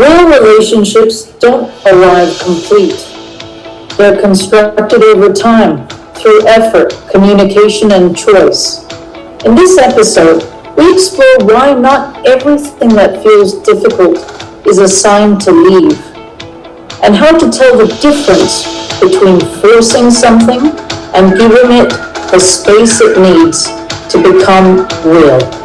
Real relationships don't arrive complete. They're constructed over time through effort, communication, and choice. In this episode, we explore why not everything that feels difficult is a sign to leave, and how to tell the difference between forcing something and giving it the space it needs to become real.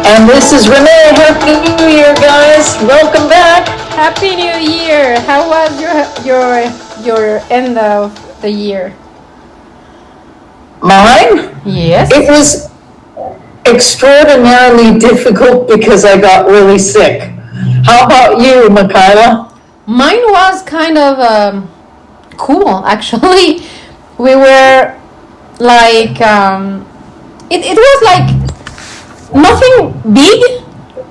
And this is Renee. Happy New Year, guys. Welcome back. Happy New Year. How was your end of the year? Mine? Yes. It was extraordinarily difficult because I got really sick. How about you, Michaela? Mine was kind of cool, actually. We were like, it was like nothing big,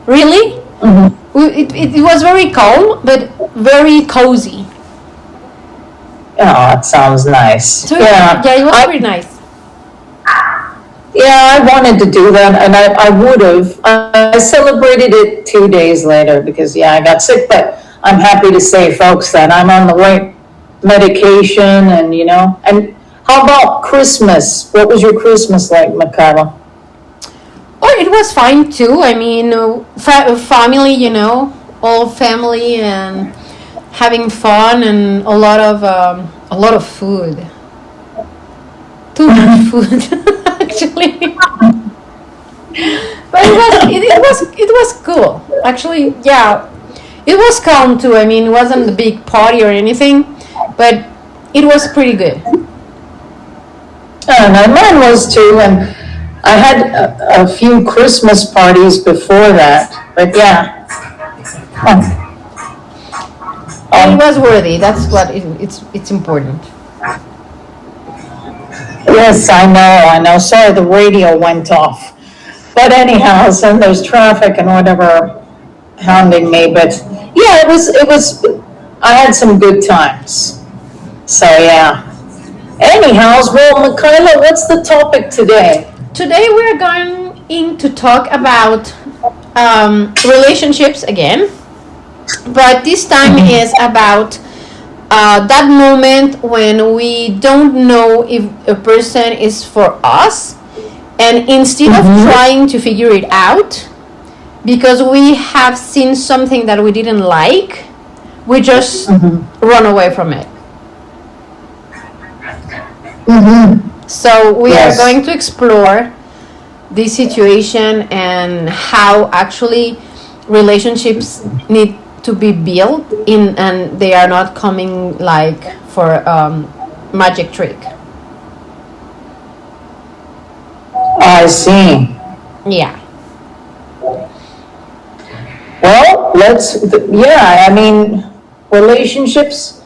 really. Mm-hmm. It was very calm, but very cozy. Oh, it sounds nice. So, yeah, it was pretty nice. Yeah, I wanted to do that, and I would have. I celebrated it 2 days later because, I got sick, but I'm happy to say, folks, that I'm on the right medication, and, And how about Christmas? What was your Christmas like, Michaela? Oh, it was fine too. I mean, family, all family and having fun and a lot of food. Too much food, actually. But it was cool. Actually, yeah, it was calm too. I mean, it wasn't a big party or anything, but it was pretty good. Oh, no, mine was too, and I had a few Christmas parties before that, but yeah. It was worthy. That's what it's important. Yes, I know. Sorry, the radio went off. But anyhow, so there's traffic and whatever hounding me. But yeah, it was. I had some good times. So yeah. Anyhow, well, Michaela, what's the topic today? Today we're going to talk about relationships again, but this time is about that moment when we don't know if a person is for us, and instead of trying to figure it out because we have seen something that we didn't like, we just run away from it. So we are going to explore this situation and how actually relationships need to be built in, and they are not coming like for magic trick. I see. Yeah. Well, relationships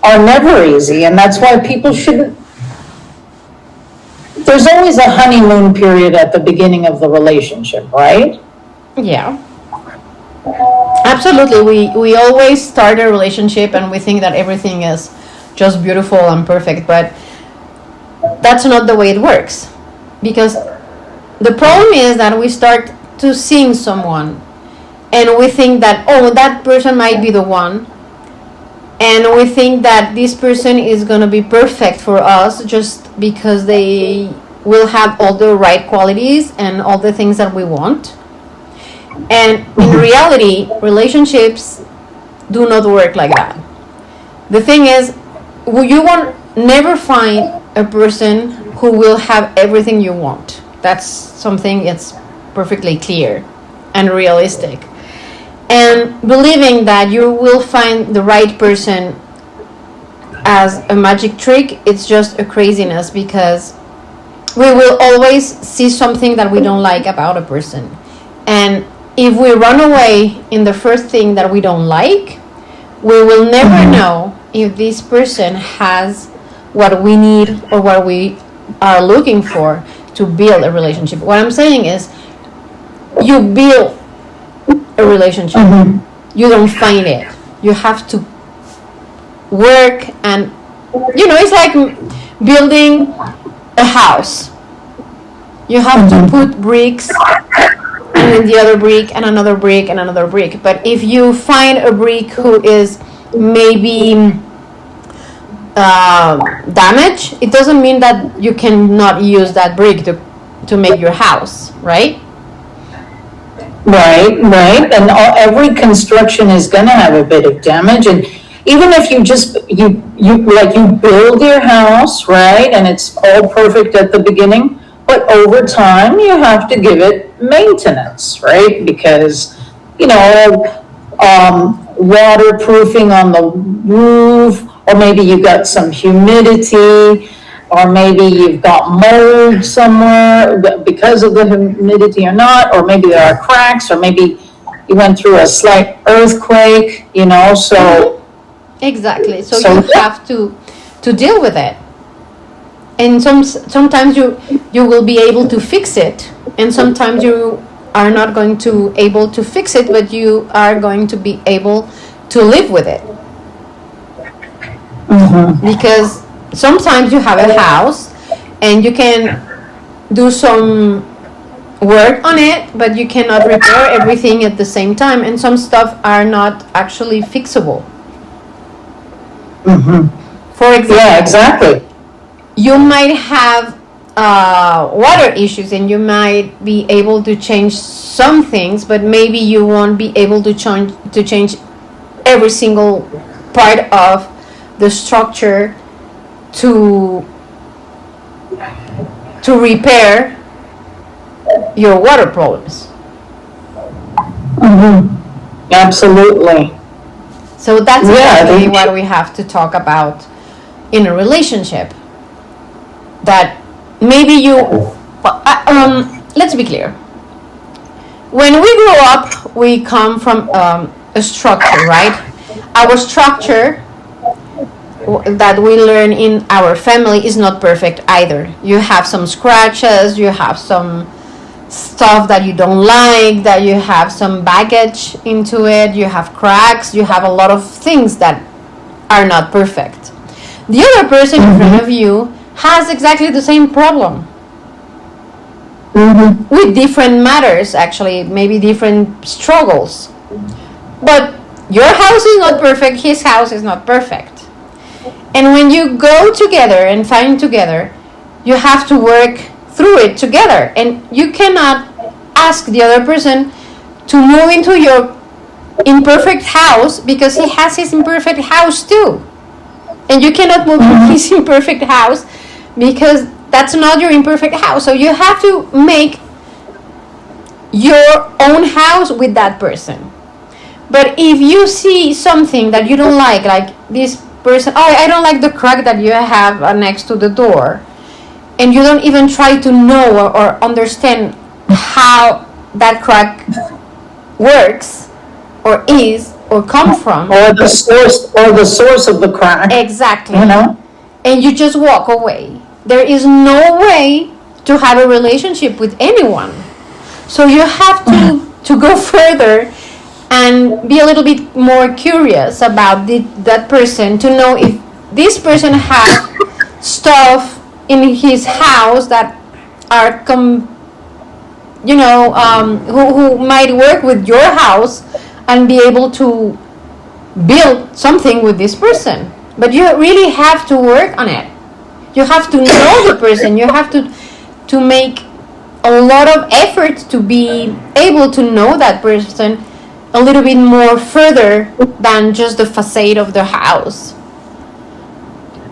are never easy, and that's why people shouldn't. There's always a honeymoon period at the beginning of the relationship, right? Yeah. Absolutely. We always start a relationship and we think that everything is just beautiful and perfect, but that's not the way it works. Because the problem is that we start to seeing someone and we think that, oh, that person might be the one. And we think that this person is going to be perfect for us just because they will have all the right qualities and all the things that we want. And in reality, relationships do not work like that. The thing is, you won't never find a person who will have everything you want. That's something that's perfectly clear and realistic. And believing that you will find the right person as a magic trick, it's just a craziness, because we will always see something that we don't like about a person. And if we run away in the first thing that we don't like, we will never know if this person has what we need or what we are looking for to build a relationship. What I'm saying is, you build a relationship. You don't find it. You have to work, and it's like building a house. You have to put bricks, and then the other brick, and another brick, and another brick. But if you find a brick who is maybe damaged, it doesn't mean that you cannot use that brick to make your house, right? Right. And every construction is going to have a bit of damage. And even if you build your house, right, and it's all perfect at the beginning, but over time you have to give it maintenance, right? Because, waterproofing on the roof, or maybe you've got some humidity, or maybe you've got mold somewhere because of the humidity or not, or maybe there are cracks, or maybe you went through a slight earthquake, so. Exactly. So you have to deal with it. And sometimes you will be able to fix it, and sometimes you are not going to able to fix it, but you are going to be able to live with it. Because sometimes you have a house and you can do some work on it, but you cannot repair everything at the same time, and some stuff are not actually fixable. For example, yeah, exactly. You might have water issues, and you might be able to change some things, but maybe you won't be able to change every single part of the structure to repair your water problems. Absolutely. So that's exactly what we have to talk about in a relationship. That maybe let's be clear. When we grow up, we come from a structure, right? Our structure that we learn in our family is not perfect either. You have some scratches, you have some stuff that you don't like, that you have some baggage into it, you have cracks, you have a lot of things that are not perfect. The other person in front of you has exactly the same problem. With different matters, actually, maybe different struggles. But your house is not perfect, his house is not perfect. And when you go together and find together, you have to work through it together. And you cannot ask the other person to move into your imperfect house because he has his imperfect house too. And you cannot move to his imperfect house because that's not your imperfect house. So you have to make your own house with that person. But if you see something that you don't like this person, I don't like the crack that you have next to the door, and you don't even try to know or understand how that crack works or is or come from, or the source of the crack. Exactly. And you just walk away. There is no way to have a relationship with anyone. So you have to go further and be a little bit more curious about that person, to know if this person has stuff in his house that are who might work with your house and be able to build something with this person. But you really have to work on it. You have to know the person. You have to make a lot of effort to be able to know that person a little bit more further than just the facade of the house.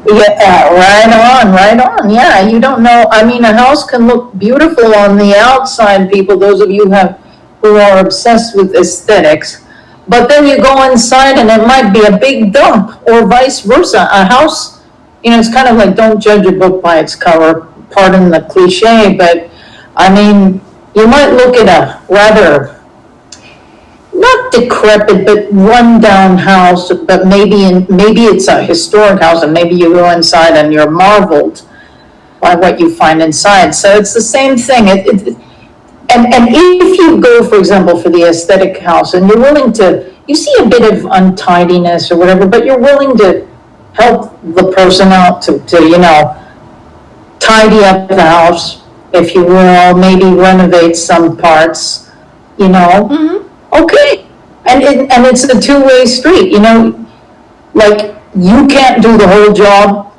Yeah, right on. Yeah, you don't know. I mean, a house can look beautiful on the outside, people, those of you who are obsessed with aesthetics. But then you go inside and it might be a big dump, or vice versa. A house, it's kind of like, don't judge a book by its cover, pardon the cliche, but I mean, you might look at a rather decrepit but run down house, but maybe it's a historic house, and maybe you go inside and you're marveled by what you find inside. So it's the same thing. And if you go, for example, for the aesthetic house, and you're willing to, you see a bit of untidiness or whatever, but you're willing to help the person out to tidy up the house, if you will, maybe renovate some parts, okay. And it's a two-way street, like you can't do the whole job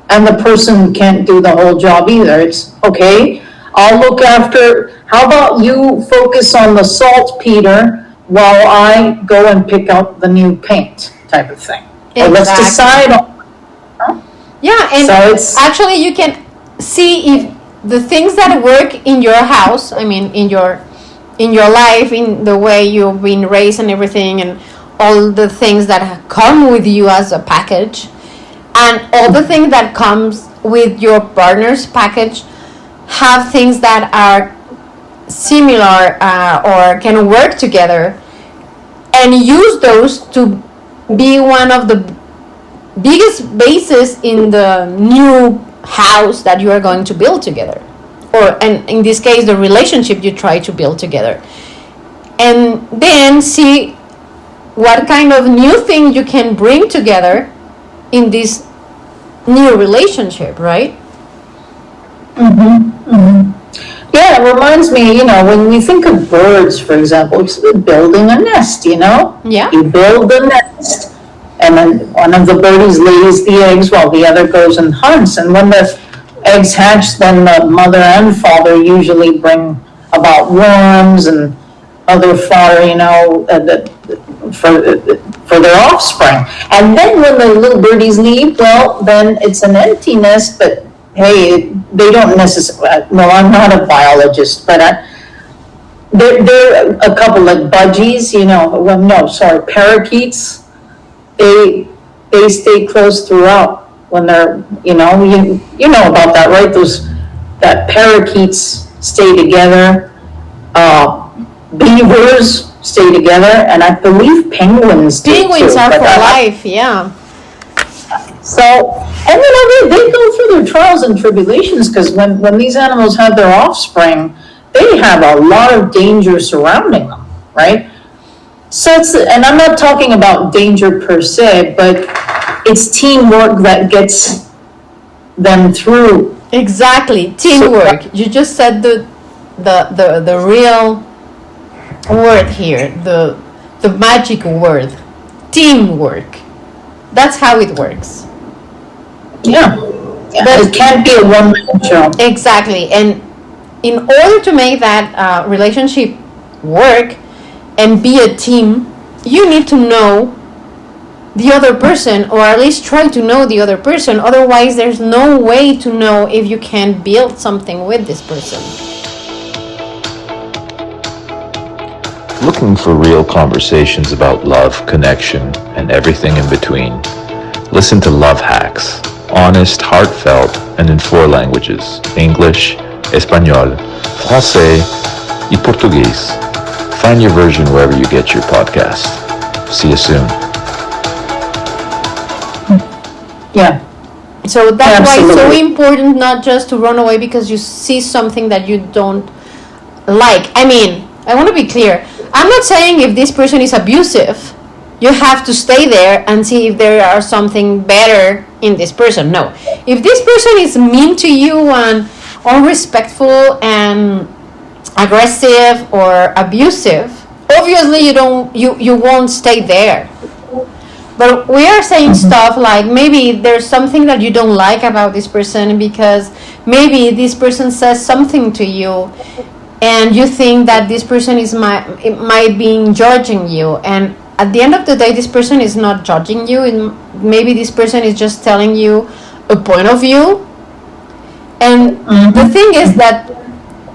and the person can't do the whole job either. It's okay, I'll look after, how about you focus on the saltpeter while I go and pick out the new paint type of thing. Exactly. Or let's decide on. Yeah, and so it's, actually you can see if the things that work in your house, I mean in your life, in the way you've been raised and everything, and all the things that come with you as a package, and all the things that comes with your partner's package, have things that are similar or can work together, and use those to be one of the biggest bases in the new house that you are going to build together, and in this case the relationship you try to build together, and then see what kind of new thing you can bring together in this new relationship, right? Yeah, it reminds me, when we think of birds, for example, it's building a nest, Yeah. You build the nest, and then one of the birdies lays the eggs while the other goes and hunts. And when the eggs hatch, then the mother and father usually bring about worms and other fodder, for their offspring. And then when the little birdies leave, well, then it's an empty nest, but hey, they don't necessarily, well, I'm not a biologist, but there are a couple like budgies, parakeets, they stay close throughout when they're, you know about that, right? That parakeets stay together, beavers stay together, and I believe penguins do too. Penguins are for life, yeah. So, and they go through their trials and tribulations, because when these animals have their offspring, they have a lot of danger surrounding them, right? So and I'm not talking about danger per se, but it's teamwork that gets them through. Exactly, teamwork. So, you just said the real word here, the magic word, teamwork. That's how it works. Yeah, it can't be a one-man show. Exactly, and in order to make that relationship work and be a team, you need to know the other person, or at least try to know the other person. Otherwise, there's no way to know if you can build something with this person. Looking for real conversations about love, connection, and everything in between? Listen to Love Hacks. Honest, heartfelt, and in 4 languages: English, Espanol, Francais, and Portuguese. Find your version wherever you get your podcast. See you soon. Yeah. So that's why it's so important not just to run away because you see something that you don't like. I mean, I want to be clear. I'm not saying if this person is abusive, you have to stay there and see if there are something better in this person. No. If this person is mean to you and unrespectful and aggressive or abusive, obviously you won't stay there. But we are saying stuff like maybe there's something that you don't like about this person because maybe this person says something to you and you think that this person might be judging you, and at the end of the day this person is not judging you, and maybe this person is just telling you a point of view. And the thing is that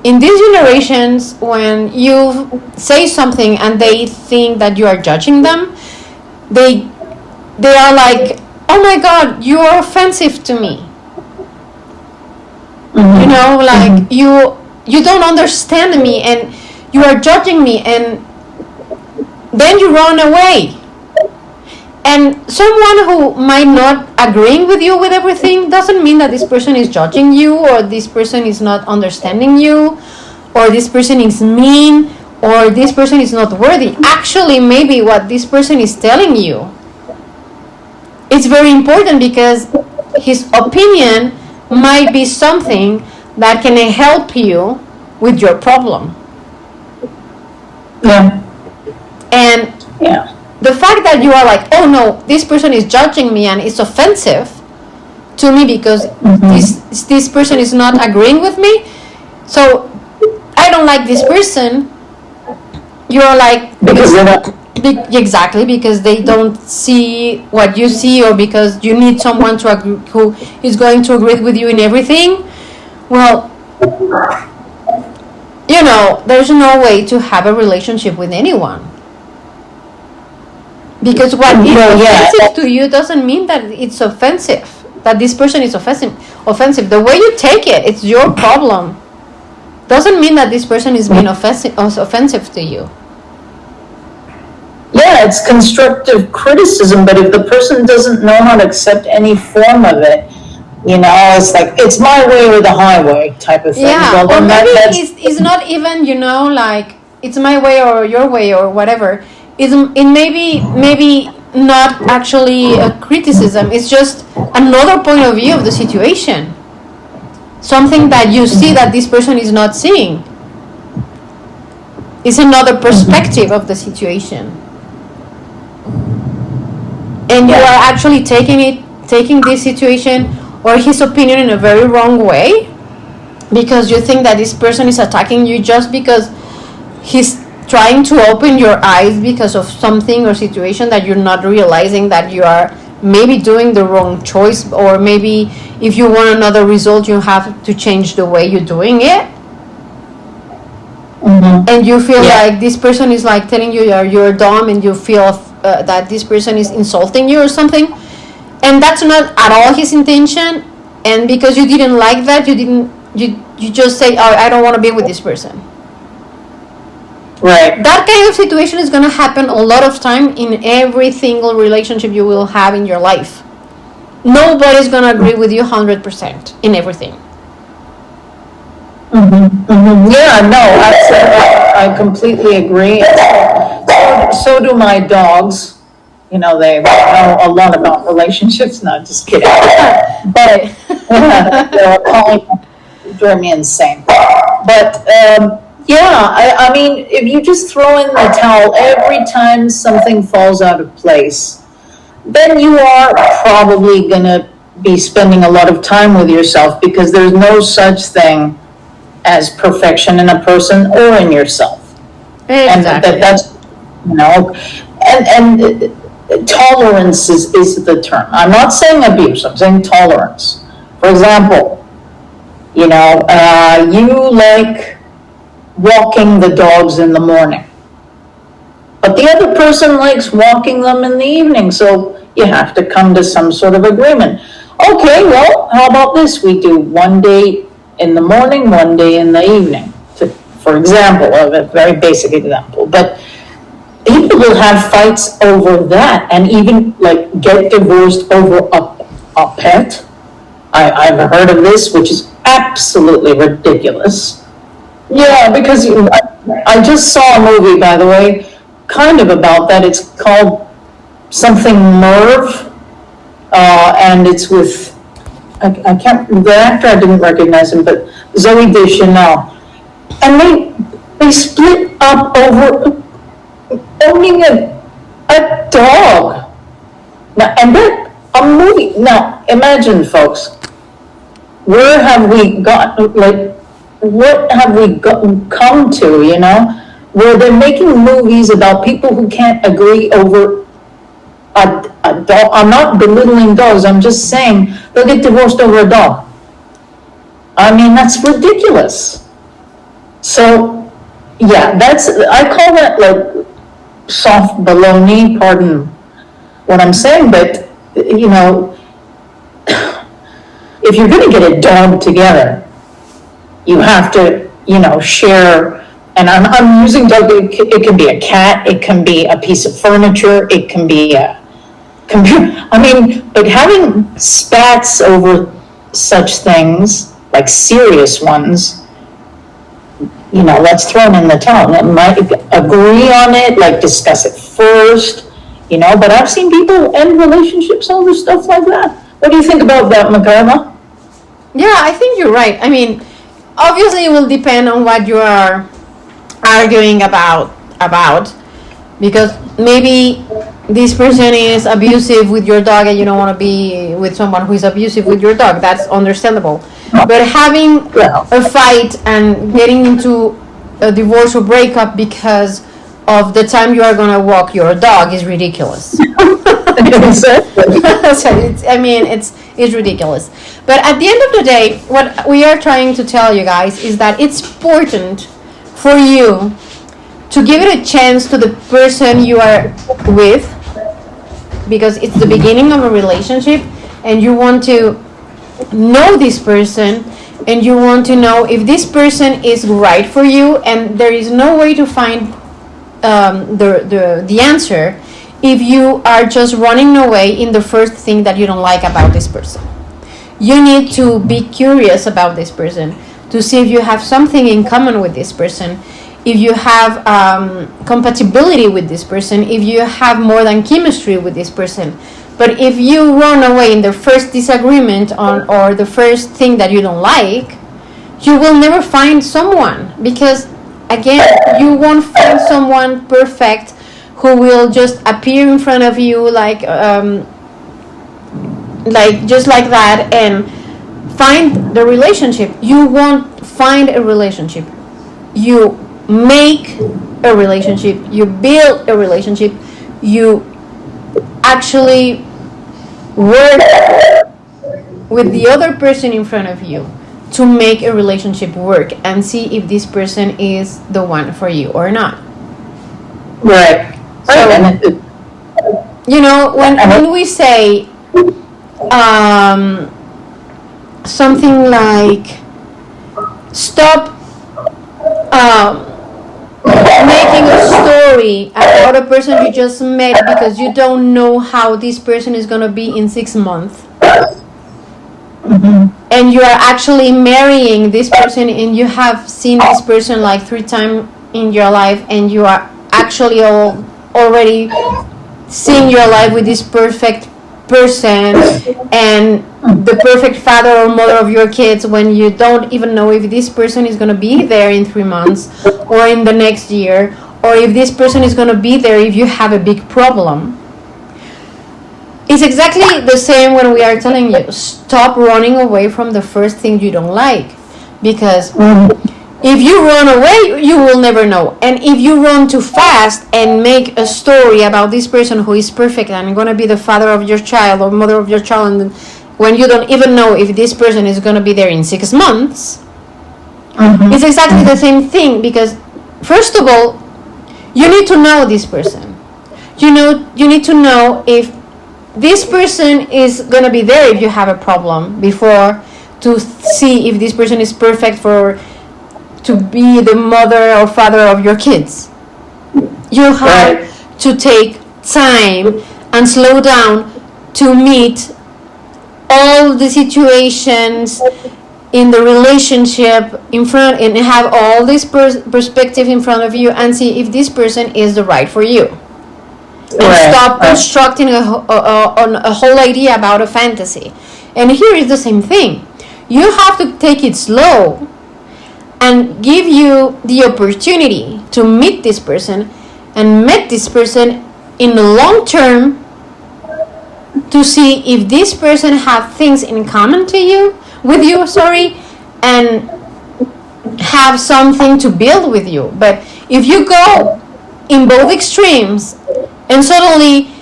in these generations, when you say something and they think that you are judging them, they are like, oh my god, you are offensive to me. You know, like you don't understand me and you are judging me. And then you run away. And someone who might not agreeing with you with everything doesn't mean that this person is judging you, or this person is not understanding you, or this person is mean, or this person is not worthy. Actually, maybe what this person is telling you, it's very important, because his opinion might be something that can help you with your problem. Yeah. And Yeah. the fact that you are like, oh no, this person is judging me and it's offensive to me because this person is not agreeing with me, so I don't like this person. You're like, Because they're not. exactly, because they don't see what you see, or because you need someone to agree, who is going to agree with you in everything. Well, there's no way to have a relationship with anyone. Because what is offensive to you doesn't mean that it's offensive, that this person is offensive. The way you take it, it's your problem. Doesn't mean that this person is being offensive to you. Yeah, it's constructive criticism, but if the person doesn't know how to accept any form of it, it's like, it's my way or the highway type of thing. Yeah, or maybe it's not even, like, it's my way or your way or whatever. It maybe not actually a criticism. It's just another point of view of the situation. Something that you see that this person is not seeing. It's another perspective of the situation. And you are actually taking this situation or his opinion in a very wrong way, because you think that this person is attacking you just because he's trying to open your eyes because of something or situation that you're not realizing that you are maybe doing the wrong choice, or maybe if you want another result you have to change the way you're doing it. And you feel like this person is like telling you you're dumb, and you feel that this person is insulting you or something, and that's not at all his intention. And because you didn't like that, you just say, oh, I don't want to be with this person. Right. That kind of situation is going to happen a lot of time in every single relationship you will have in your life. Nobody's going to agree with you 100% in everything. Yeah, no, I completely agree. So do my dogs. They know a lot about relationships. Not just kidding. But they're calling drive me insane. But I mean, if you just throw in the towel every time something falls out of place, then you are probably gonna be spending a lot of time with yourself, because there's no such thing as perfection in a person or in yourself. Exactly. And that's, and tolerance is the term. I'm not saying abuse, I'm saying tolerance. For example, you like walking the dogs in the morning, but the other person likes walking them in the evening, so you have to come to some sort of agreement. Okay, well, how about this? We do one day in the morning, one day in the evening, for example, of a very basic example. But people will have fights over that, and even like get divorced over a pet. I've heard of this, which is absolutely ridiculous. Yeah, because I just saw a movie, by the way, kind of about that. It's called something Merv, and it's with, I can't, the actor, I didn't recognize him, but Zoe Deschanel. And they split up over owning a dog. Now, and then a movie. Now, imagine, folks, where have we got, like, what have we come to, where they're making movies about people who can't agree over a dog. I'm not belittling dogs, I'm just saying they'll get divorced over a dog. I mean, that's ridiculous. So, yeah, I call that like soft baloney, pardon what I'm saying, but, if you're going to get a dog together, you have to, share and I'm using dog, it can be a cat, it can be a piece of furniture, it can be a computer. I mean, but having spats over such things, like serious ones, let's throw them in the tone. It might agree on it, like discuss it first, but I've seen people end relationships over stuff like that. What do you think about that, Michaela? Yeah, I think you're right. I mean, obviously it will depend on what you are arguing about, because maybe this person is abusive with your dog and you don't want to be with someone who is abusive with your dog. That's understandable. But having a fight and getting into a divorce or breakup because of the time you are going to walk your dog is ridiculous. Exactly. So it's ridiculous. But at the end of the day, what we are trying to tell you guys is that it's important for you to give it a chance to the person you are with, because it's the beginning of a relationship and you want to know this person and you want to know if this person is right for you, and there is no way to find the answer if you are just running away in the first thing that you don't like about this person. You need to be curious about this person to see if you have something in common with this person, if you have compatibility with this person, if you have more than chemistry with this person. But if you run away in the first disagreement or the first thing that you don't like, you will never find someone, because again, you won't find someone perfect who will just appear in front of you like just like that and find the relationship. You won't find a relationship. You make a relationship, you build a relationship, you actually work with the other person in front of you to make a relationship work and see if this person is the one for you or not. Right. So, when we say something like stop making a story about a person you just met because you don't know how this person is going to be in 6 months. Mm-hmm. And you are actually marrying this person and you have seen this person like 3 times in your life, and you are actually already seeing your life with this perfect person and the perfect father or mother of your kids, when you don't even know if this person is going to be there in 3 months or in the next year, or if this person is going to be there if you have a big problem. It's exactly the same when we are telling you, stop running away from the first thing you don't like. Because if you run away, you will never know. And if you run too fast and make a story about this person who is perfect and going to be the father of your child or mother of your child, and when you don't even know if this person is going to be there in 6 months, it's exactly the same thing. Because first of all, you need to know this person. You need to know if this person is going to be there if you have a problem, before to see if this person is perfect to be the mother or father of your kids. You have to take time and slow down to meet all the situations in the relationship in front, and have all this perspective in front of you and see if this person is the right for you. And stop constructing a whole idea about a fantasy. And here is the same thing. You have to take it slow and give you the opportunity to meet this person and meet this person in the long term, to see if this person has things in common with you, and have something to build with you. But if you go in both extremes and suddenly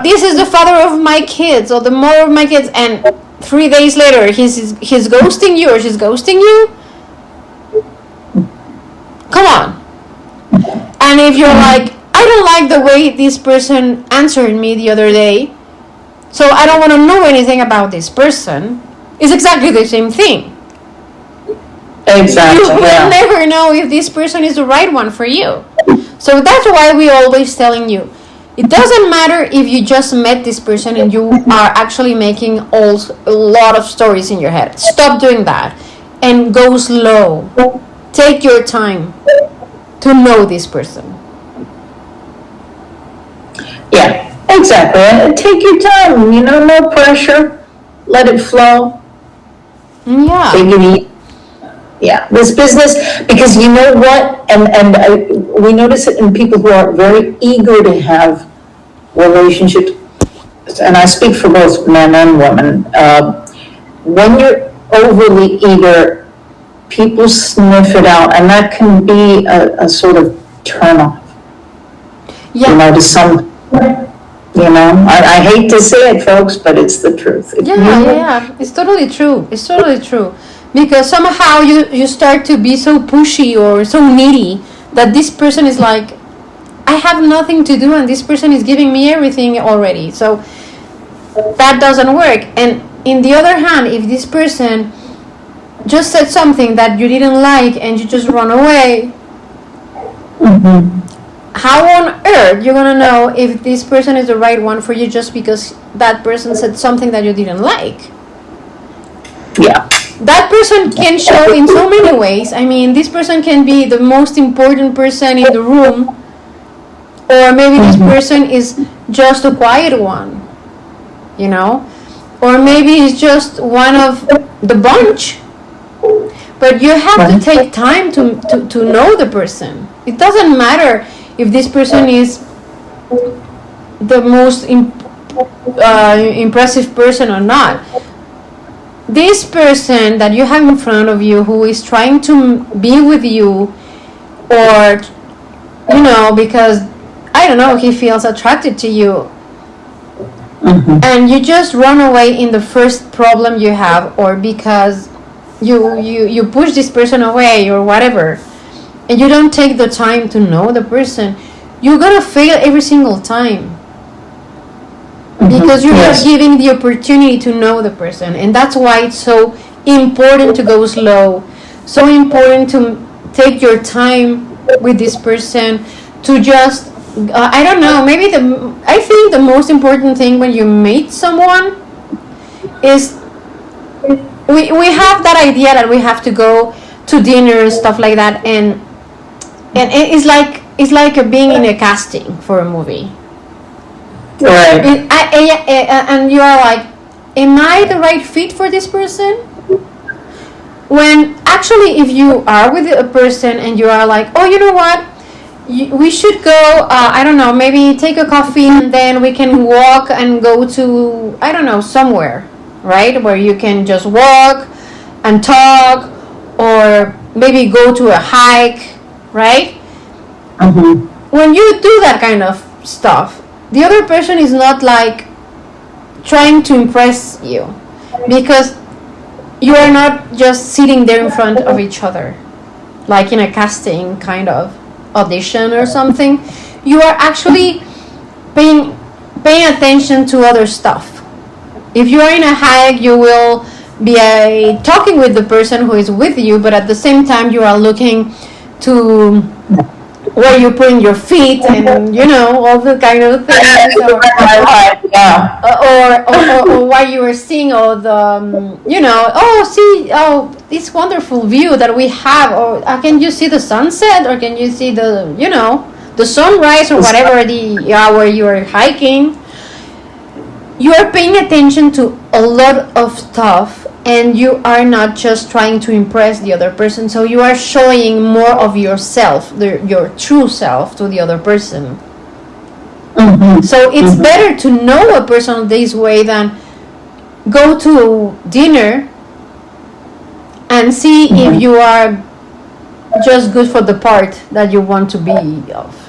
this is the father of my kids or the mother of my kids, and 3 days later he's ghosting you or she's ghosting you, come on. And if you're like, I don't like the way this person answered me the other day, so I don't want to know anything about this person, it's exactly the same thing. You need to take time and slow down to meet all the situations in the relationship in front, and have all this perspective in front of you and see if this person is the right for you. And stop constructing a whole idea about a fantasy. And here is the same thing. You have to take it slow and give you the opportunity to meet this person and meet this person in the long term, to see if this person has things in common with you. But if you go in both extremes and suddenly this is the father of my kids or the mother of my kids, and 3 days later he's ghosting you or she's ghosting you, come on. And if you're like, I don't like the way this person answered me the other day, so I don't want to know anything about this person, it's exactly the same thing. Exactly. You will never know if this person is the right one for you. So that's why we always telling you, it doesn't matter if you just met this person and you are actually making a lot of stories in your head. Stop doing that and go slow. Take your time to know this person. Yeah, exactly. And take your time, no pressure. Let it flow. Yeah. Take it easy. Yeah, this business, because you know what, we notice it in people who are very eager to have relationships, and I speak for both men and women. When you're overly eager, people sniff it out, and that can be a sort of turn off. Yeah. To some, I hate to say it, folks, but it's the truth. Yeah. It's totally true. It's totally true. Because somehow you start to be so pushy or so needy that this person is like, I have nothing to do and this person is giving me everything already. So that doesn't work. And in the other hand, if this person just said something that you didn't like and you just run away, how on earth you're gonna know if this person is the right one for you just because that person said something that you didn't like? Yeah. That person can show in so many ways. I mean, this person can be the most important person in the room, or maybe this person is just a quiet one, or maybe he's just one of the bunch. But you have to take time to know the person. It doesn't matter if this person is the most impressive person or not. This person that you have in front of you who is trying to be with you, or because I don't know, he feels attracted to you, and you just run away in the first problem you have, or because you push this person away or whatever, and you don't take the time to know the person, you're gonna fail every single time. Because you're not giving the opportunity to know the person. And that's why it's so important to go slow, so important to take your time with this person, to just I don't know, maybe I think the most important thing when you meet someone is we have that idea that we have to go to dinner and stuff like that, and it's like being in a casting for a movie. Right. And you are like, am I the right fit for this person? When actually, if you are with a person and you are like, oh, you know what, we should go, I don't know, maybe take a coffee and then we can walk and go to, I don't know, somewhere, right? Where you can just walk and talk, or maybe go to a hike, right? When you do that kind of stuff, the other person is not like trying to impress you, because you are not just sitting there in front of each other like in a casting kind of audition or something. You are actually paying attention to other stuff. If you are in a hike, you will be talking with the person who is with you, but at the same time you are looking to where you put in your feet, and all the kind of things, or why you are seeing all the this wonderful view that we have, or can you see the sunset, or can you see the the sunrise, or whatever the hour you are hiking. You are paying attention to a lot of stuff, and you are not just trying to impress the other person, so you are showing more of yourself, your true self, to the other person. So it's better to know a person this way than go to dinner and see if you are just good for the part that you want to be of.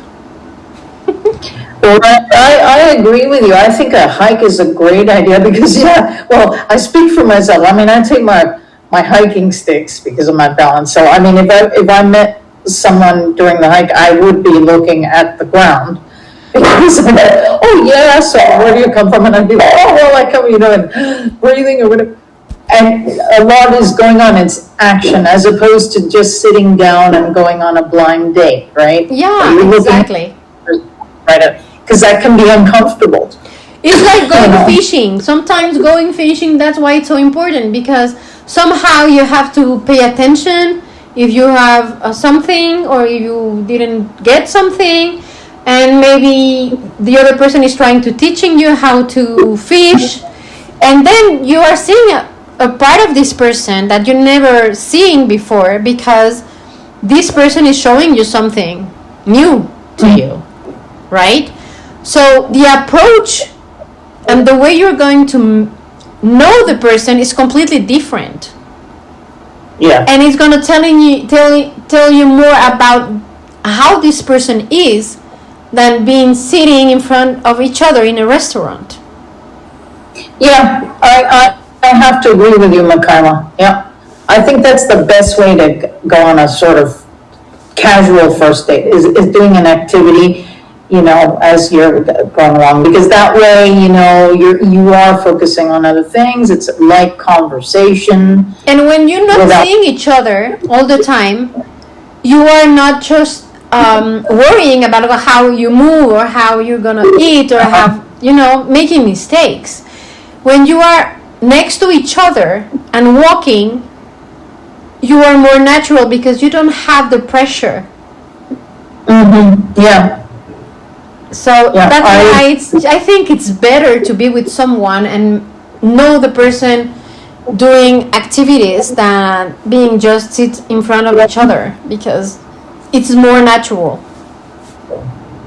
Well, I agree with you. I think a hike is a great idea because, I speak for myself. I mean, I take my hiking sticks because of my balance. So, I mean, if I met someone during the hike, I would be looking at the ground. Because so where do you come from? And I'd be like, I come, and breathing or whatever. and a lot is going on. It's action as opposed to just sitting down and going on a blind date, right? Yeah, exactly. Right, because that can be uncomfortable. It's like going fishing. Sometimes going fishing, that's why it's so important, because somehow you have to pay attention if you have something, or if you didn't get something, and maybe the other person is trying to teaching you how to fish, and then you are seeing a part of this person that you never seen before, because this person is showing you something new to you, right? So the approach and the way you're going to know the person is completely different. Yeah. And it's going to tell you more about how this person is than being sitting in front of each other in a restaurant. Yeah, I have to agree with you, Michaela. Yeah. I think that's the best way to go on a sort of casual first date is doing an activity, as you're going along, because that way, you are focusing on other things. It's a light conversation. And when you're not seeing each other all the time, you are not just worrying about how you move or how you're gonna eat or have making mistakes. When you are next to each other and walking, you are more natural because you don't have the pressure. Yeah. So that's why I think it's better to be with someone and know the person doing activities than being just sit in front of each other, because it's more natural.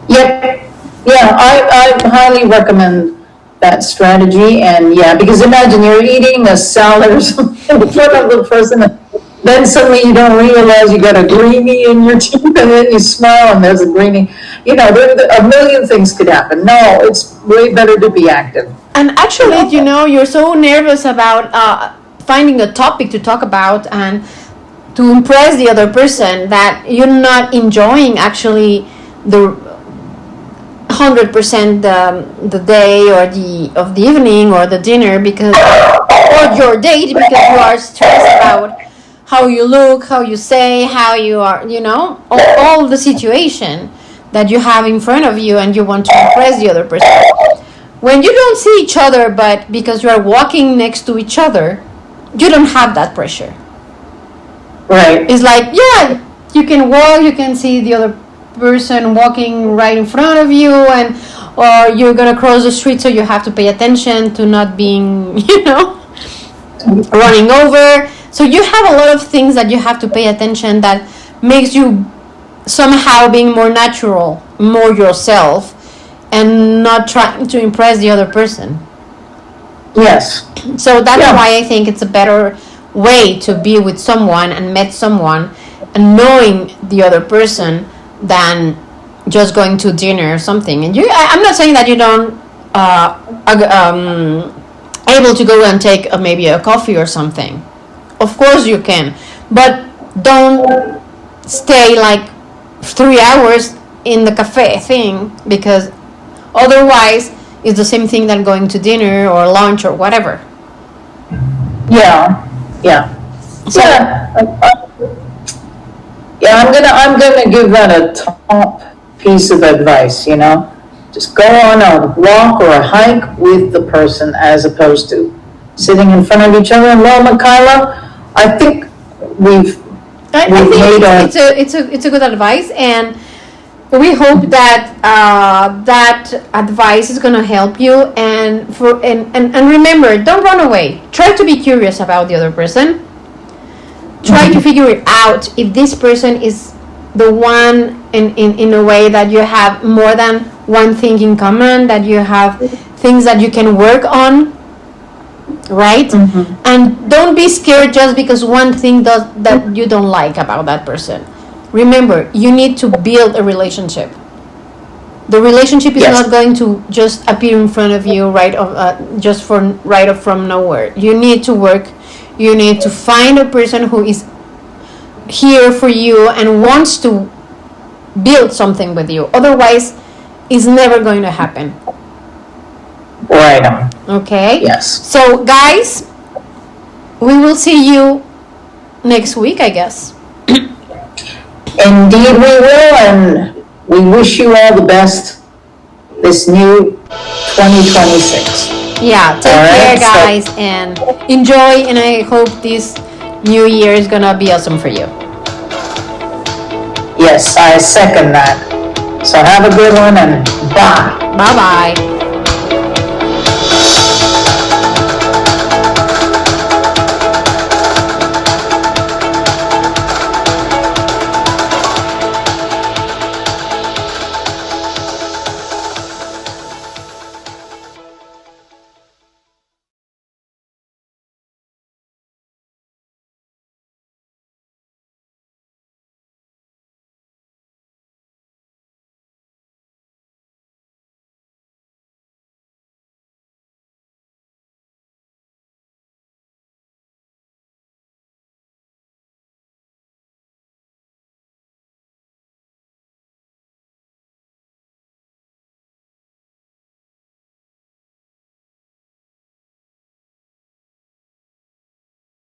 Yep. Yeah, I highly recommend that strategy. And because imagine you're eating a salad or something in front of the person, and then suddenly you don't realize you got a greenie in your teeth, and then you smile and there's a greenie. A million things could happen. No, it's way better to be active. And actually, you're so nervous about finding a topic to talk about and to impress the other person that you're not enjoying actually the 100% the day or the evening or the dinner or your date, because you are stressed about how you look, how you say, how you are, all the situation that you have in front of you, and you want to impress the other person. When you don't see each other, but because you are walking next to each other, you don't have that pressure. Right. It's like, you can walk, you can see the other person walking right in front of you, or you're gonna cross the street, so you have to pay attention to not being, running over. So you have a lot of things that you have to pay attention that makes you somehow being more natural, more yourself, and not trying to impress the other person. Yes. So that's why I think it's a better way to be with someone and met someone and knowing the other person than just going to dinner or something. And I'm not saying that you don't able to go and take maybe a coffee or something. Of course you can, but don't stay like 3 hours in the cafe thing, because otherwise it's the same thing than going to dinner or lunch or whatever. Yeah. So, I'm gonna give that a top piece of advice. Just go on a walk or a hike with the person as opposed to sitting in front of each other. And well, Michaela, I think I think it's a good advice, and we hope that that advice is gonna help you. And remember, don't run away. Try to be curious about the other person. Try to figure it out if this person is the one in a way that you have more than one thing in common, that you have things that you can work on, right? And don't be scared just because one thing that you don't like about that person. Remember, you need to build a relationship. The relationship is not going to just appear in front of you right up from nowhere. You need to work. You need to find a person who is here for you and wants to build something with you. Otherwise, it's never going to happen. Right on. Okay? Yes. So, guys, we will see you next week, I guess. Indeed we will, and we wish you all the best this new 2026. Yeah, take All care, right, so- guys, and enjoy. And I hope this new year is gonna be awesome for you. Yes, I second that. So have a good one and bye. Bye bye.